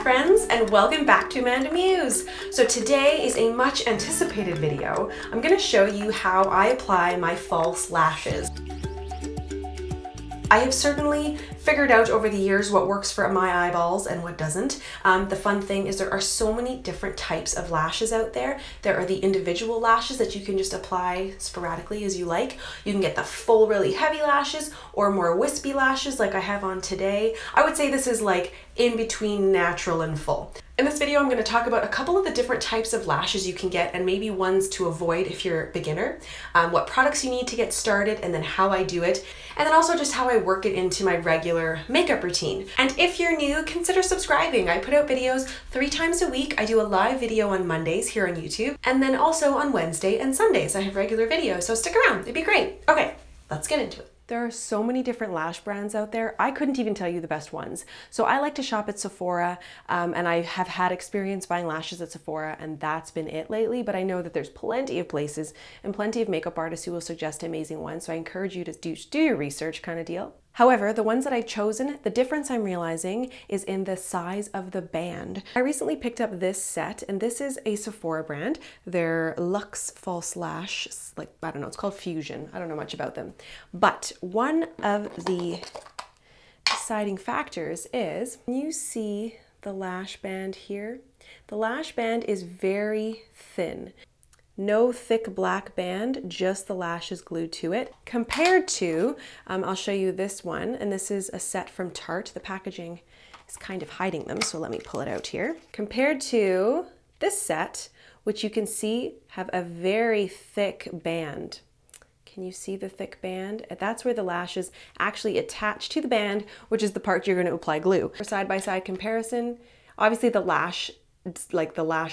friends, and welcome back to AmandaMuse. So today is a much anticipated video. I'm going to show you how I apply my false lashes. I have certainly figured out over the years what works for my eyeballs and what doesn't. The fun thing is there are so many different types of lashes out there. There are the individual lashes that you can just apply sporadically as you like. You can get the full really heavy lashes or more wispy lashes like I have on today. I would say this is like in between natural and full. In this video, I'm going to talk about a couple of the different types of lashes you can get and maybe ones to avoid if you're a beginner, what products you need to get started, and then how I do it, and then also just how I work it into my regular makeup routine. And if you're new, consider subscribing. I put out videos 3 times a week. I do a live video on Mondays here on YouTube, and then also on Wednesday and Sundays I have regular videos, so stick around, it'd be great. Okay, let's get into it. There are so many different lash brands out there. I couldn't even tell you the best ones. So I like to shop at Sephora, and I have had experience buying lashes at Sephora, and that's been it lately. But I know that there's plenty of places and plenty of makeup artists who will suggest amazing ones. So I encourage you to do your research kind of deal. However, the ones that I've chosen, the difference I'm realizing is in the size of the band. I recently picked up this set, and this is a Sephora brand. They're Luxe False Lash, like, I don't know, it's called Fusion. I don't know much about them. But one of the deciding factors is, you see the lash band here? The lash band is very thin. No thick black band, just the lashes glued to it. Compared to, I'll show you this one, and this is a set from Tarte. The packaging is kind of hiding them, so let me pull it out here. Compared to this set, which you can see have a very thick band. Can you see the thick band? That's where the lashes actually attach to the band, which is the part you're going to apply glue. For side-by-side comparison, obviously the lash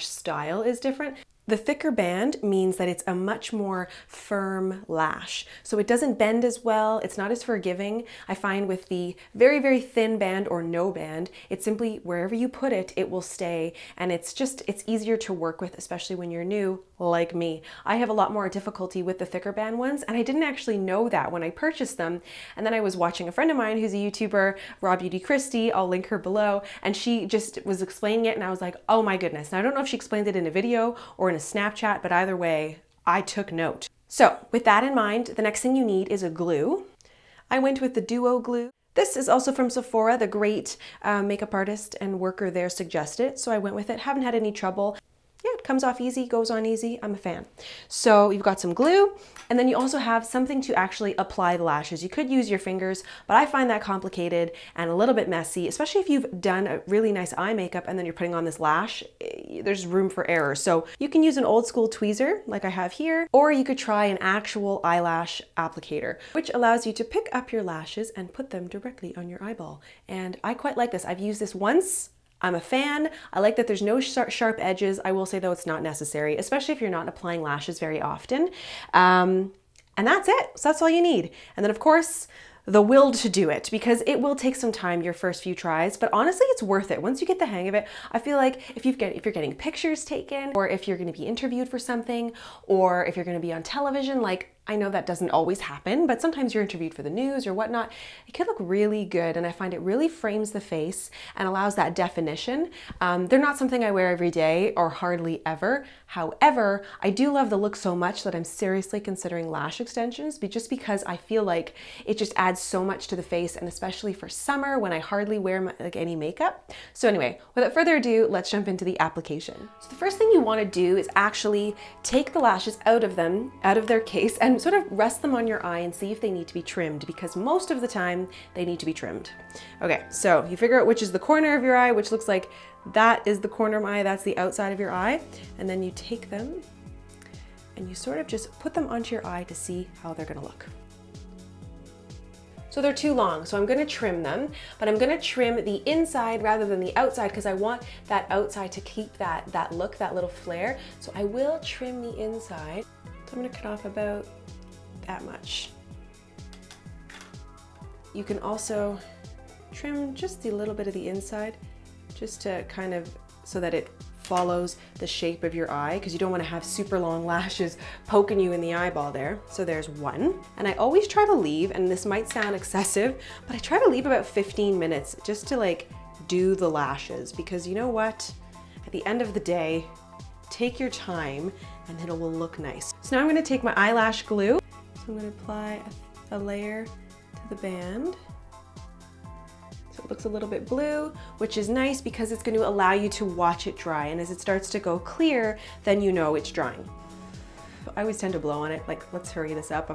style is different. The thicker band means that it's a much more firm lash. So it doesn't bend as well, it's not as forgiving. I find with the very, very thin band or no band, it's simply wherever you put it, it will stay. And it's easier to work with, especially when you're new, like me. I have a lot more difficulty with the thicker band ones, and I didn't actually know that when I purchased them. And then I was watching a friend of mine who's a YouTuber, Raw Beauty Christy, I'll link her below, and she just was explaining it, and I was like, oh my goodness. Now I don't know if she explained it in a video or in a Snapchat, but either way, I took note. So with that in mind, the next thing you need is a glue. I went with the Duo glue. This is also from Sephora. The great makeup artist and worker there suggested it, so I went with it. Haven't had any trouble. Yeah, it comes off easy, goes on easy. I'm a fan. So you've got some glue, and then you also have something to actually apply the lashes. You could use your fingers, but I find that complicated and a little bit messy, especially if you've done a really nice eye makeup and then you're putting on this lash. There's room for error. So you can use an old school tweezer like I have here, or you could try an actual eyelash applicator, which allows you to pick up your lashes and put them directly on your eyeball. And I quite like this. I've used this once. I'm a fan. I like that there's no sharp edges. I will say though it's not necessary, especially if you're not applying lashes very often. And that's it. So that's all you need. And then of course, the will to do it, because it will take some time your first few tries, but honestly it's worth it. Once you get the hang of it, I feel like if you're getting pictures taken, or if you're going to be interviewed for something, or if you're going to be on television, like I know that doesn't always happen, but sometimes you're interviewed for the news or whatnot, it can look really good, and I find it really frames the face and allows that definition. They're not something I wear every day or hardly ever. However, I do love the look so much that I'm seriously considering lash extensions, but just because I feel like it just adds so much to the face, and especially for summer when I hardly wear any makeup. So anyway, without further ado, let's jump into the application. So the first thing you want to do is actually take the lashes out of their case, and sort of rest them on your eye and see if they need to be trimmed, because most of the time they need to be trimmed. Okay, so you figure out which is the corner of your eye, which looks like that is the corner of my eye, that's the outside of your eye, and then you take them and you sort of just put them onto your eye to see how they're gonna look. So they're too long, so I'm gonna trim them, but I'm gonna trim the inside rather than the outside because I want that outside to keep that look, that little flare. So I will trim the inside. So I'm gonna cut off about that much. You can also trim just a little bit of the inside, just to kind of, so that it follows the shape of your eye, because you don't want to have super long lashes poking you in the eyeball there. So there's one. And I always try to leave, and this might sound excessive, but I try to leave about 15 minutes just to like do the lashes, because you know what? At the end of the day, take your time and it will look nice. So now I'm gonna take my eyelash glue. So I'm gonna apply a layer to the band. So it looks a little bit blue, which is nice because it's going to allow you to watch it dry. And as it starts to go clear, then you know it's drying. I always tend to blow on it, like, let's hurry this up. I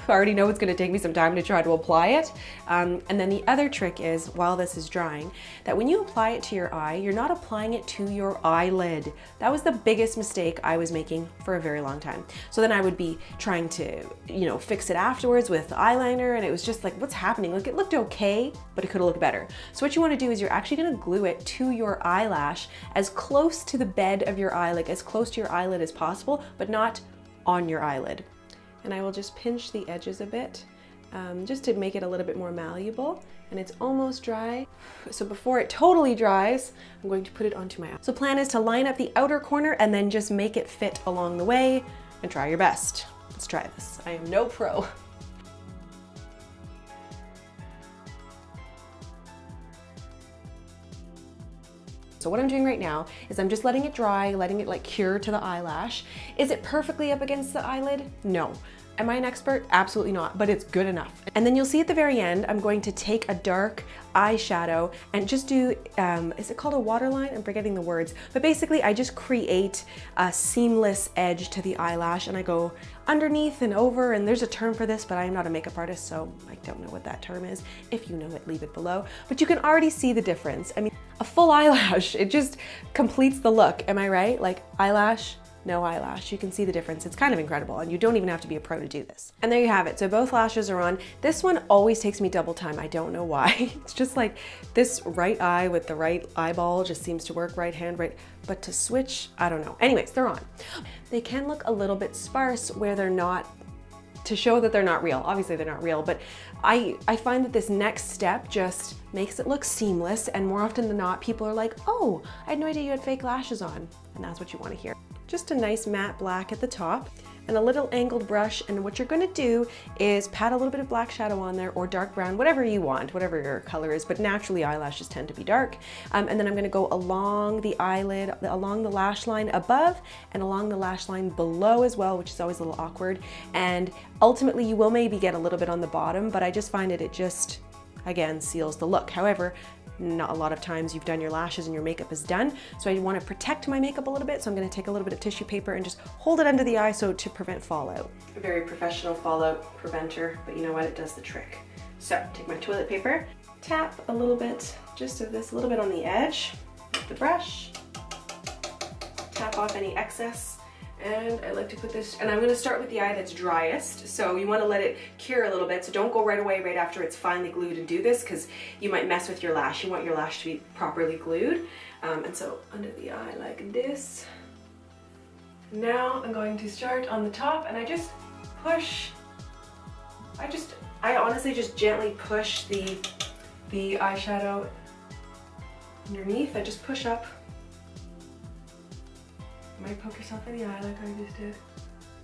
already know it's gonna take me some time to try to apply it. And then the other trick is, while this is drying, that when you apply it to your eye, you're not applying it to your eyelid. That was the biggest mistake I was making for a very long time. So then I would be trying to, you know, fix it afterwards with eyeliner, and it was just like, what's happening? Like, it looked okay, but it could have looked better. So what you wanna do is you're actually gonna glue it to your eyelash as close to the bed of your eye, like as close to your eyelid as possible, but not on your eyelid. And I will just pinch the edges a bit, just to make it a little bit more malleable. And it's almost dry. So before it totally dries, I'm going to put it onto my eye. So plan is to line up the outer corner and then just make it fit along the way and try your best. Let's try this. I am no pro. So what I'm doing right now is I'm just letting it dry, letting it like cure to the eyelash. Is it perfectly up against the eyelid? No. Am I an expert? Absolutely not, but it's good enough. And then you'll see at the very end, I'm going to take a dark eyeshadow and just do, is it called a waterline? I'm forgetting the words, but basically I just create a seamless edge to the eyelash, and I go underneath and over, and there's a term for this, but I'm not a makeup artist, so I don't know what that term is. If you know it, leave it below. But you can already see the difference. I mean, a full eyelash, it just completes the look. Am I right? Like eyelash, no eyelash. You can see the difference. It's kind of incredible, and you don't even have to be a pro to do this. And there you have it. So both lashes are on. This one always takes me double time. I don't know why. It's just like this right eye with the right eyeball just seems to work, right hand, right, but to switch, I don't know. Anyways, they're on. They can look a little bit sparse where they're not, to show that they're not real. Obviously they're not real, but I find that this next step just makes it look seamless, and more often than not, people are like, oh, I had no idea you had fake lashes on. And that's what you want to hear. Just a nice matte black at the top and a little angled brush. And what you're going to do is pat a little bit of black shadow on there, or dark brown, whatever you want, whatever your color is, but naturally eyelashes tend to be dark. And then I'm going to go along the eyelid, along the lash line above and along the lash line below as well, which is always a little awkward. And ultimately you will maybe get a little bit on the bottom, but I just find it just, again, seals the look. However, not a lot of times you've done your lashes and your makeup is done. So I want to protect my makeup a little bit. So I'm going to take a little bit of tissue paper and just hold it under the eye so to prevent fallout. A very professional fallout preventer, but you know what? It does the trick. So take my toilet paper, tap a little bit, just of this, a little bit on the edge with the brush, tap off any excess. And I like to put this, and I'm going to start with the eye that's driest. So you want to let it cure a little bit. So don't go right away, right after it's finally glued, and do this, because you might mess with your lash. You want your lash to be properly glued. And so under the eye like this. Now I'm going to start on the top, and I just push. I honestly just gently push the eyeshadow underneath. I just push up. You might poke yourself in the eye like I just did.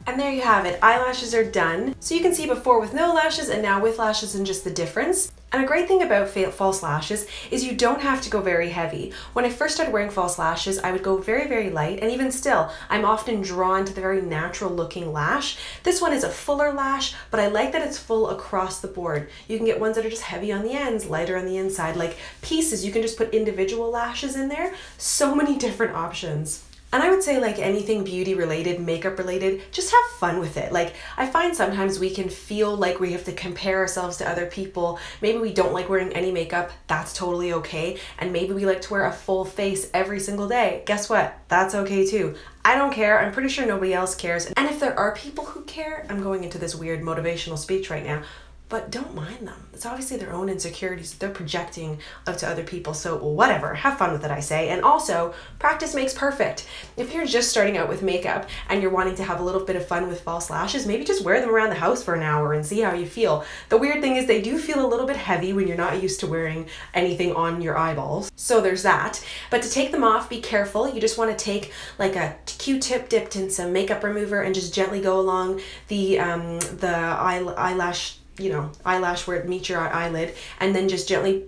And there you have it, eyelashes are done. So you can see before with no lashes and now with lashes and just the difference. And a great thing about false lashes is you don't have to go very heavy. When I first started wearing false lashes, I would go very, very light, and even still, I'm often drawn to the very natural looking lash. This one is a fuller lash, but I like that it's full across the board. You can get ones that are just heavy on the ends, lighter on the inside, like pieces. You can just put individual lashes in there. So many different options. And I would say, like anything beauty related, makeup related, just have fun with it. Like, I find sometimes we can feel like we have to compare ourselves to other people. Maybe we don't like wearing any makeup, that's totally okay. And maybe we like to wear a full face every single day. Guess what? That's okay too. I don't care, I'm pretty sure nobody else cares. And if there are people who care, I'm going into this weird motivational speech right now, but don't mind them. It's obviously their own insecurities that they're projecting to other people. So whatever, have fun with it, I say. And also, practice makes perfect. If you're just starting out with makeup and you're wanting to have a little bit of fun with false lashes, maybe just wear them around the house for an hour and see how you feel. The weird thing is they do feel a little bit heavy when you're not used to wearing anything on your eyeballs. So there's that. But to take them off, be careful. You just want to take like a Q-tip dipped in some makeup remover and just gently go along the eyelash you know, eyelash where it meets your eyelid, and then just gently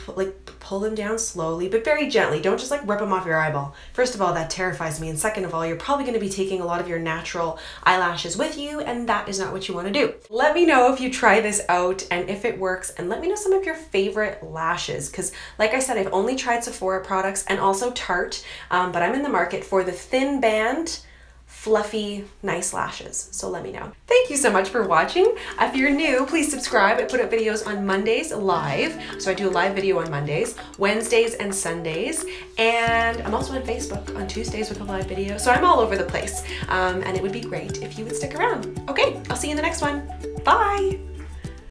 pull them down slowly, but very gently. Don't just like rip them off your eyeball. First of all, that terrifies me. And second of all, you're probably going to be taking a lot of your natural eyelashes with you, and that is not what you want to do. Let me know if you try this out and if it works, and let me know some of your favorite lashes, because like I said, I've only tried Sephora products and also Tarte, but I'm in the market for the thin band, fluffy, nice lashes. So let me know. Thank you so much for watching. If you're new, please subscribe. I put up videos on Mondays live. So I do a live video on Mondays, Wednesdays, and Sundays. And I'm also on Facebook on Tuesdays with a live video. So I'm all over the place. And it would be great if you would stick around. Okay, I'll see you in the next one. Bye.